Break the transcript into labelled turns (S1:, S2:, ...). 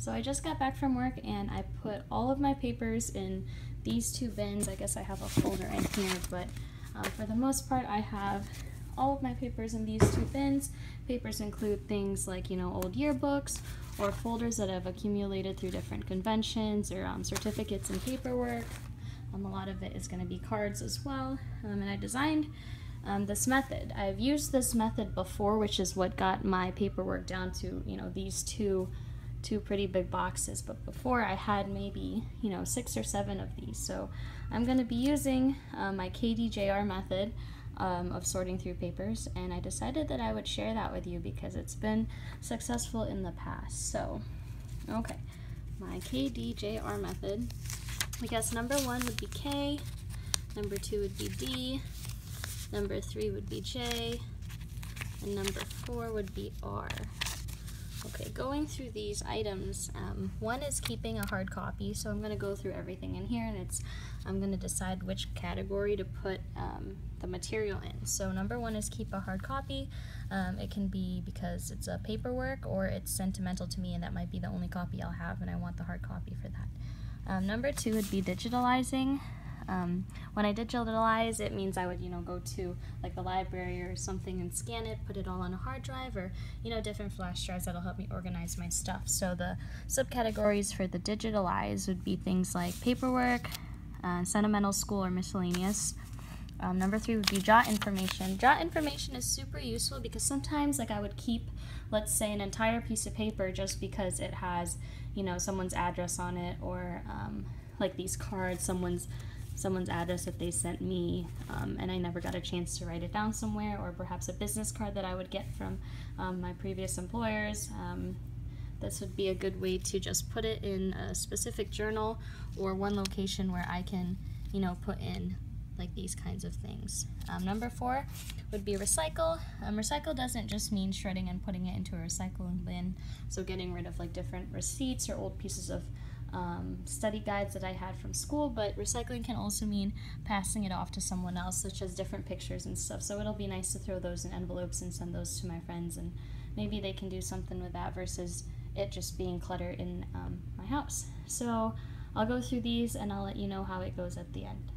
S1: So I just got back from work and I put all of my papers in these two bins. I guess I have a folder in here, but for the most part I have all of my papers in these two bins. Papers include things like, old yearbooks or folders that I've accumulated through different conventions or certificates and paperwork. A lot of it is going to be cards as well. And I designed this method. I've used this method before, which is what got my paperwork down to, these two pretty big boxes. But before I had maybe, 6 or 7 of these. So I'm going to be using my KDJR method of sorting through papers, and I decided that I would share that with you because it's been successful in the past. So, okay, my KDJR method. I guess number 1 would be K, number 2 would be D, number 3 would be J, and number 4 would be R. Okay, going through these items, one is keeping a hard copy, so I'm going to go through everything in here, and I'm going to decide which category to put the material in. So number 1 is keep a hard copy. It can be because it's a paperwork or it's sentimental to me and that might be the only copy I'll have and I want the hard copy for that. Number 2 would be digitalizing. When I digitalize, it means I would, go to like the library or something and scan it, put it all on a hard drive or, different flash drives that'll help me organize my stuff. So the subcategories for the digitalize would be things like paperwork, sentimental, school, or miscellaneous. Number 3 would be jot information. Jot information is super useful because sometimes I would keep, let's say, an entire piece of paper just because it has, someone's address on it or like these cards, someone's address that they sent me and I never got a chance to write it down somewhere, or perhaps a business card that I would get from my previous employers. This would be a good way to just put it in a specific journal or one location where I can, put in like these kinds of things. Number 4 would be recycle. Recycle doesn't just mean shredding and putting it into a recycling bin, so getting rid of like different receipts or old pieces of study guides that I had from school, but recycling can also mean passing it off to someone else, such as different pictures and stuff. So it'll be nice to throw those in envelopes and send those to my friends, and maybe they can do something with that versus it just being clutter in my house. So I'll go through these and I'll let you know how it goes at the end.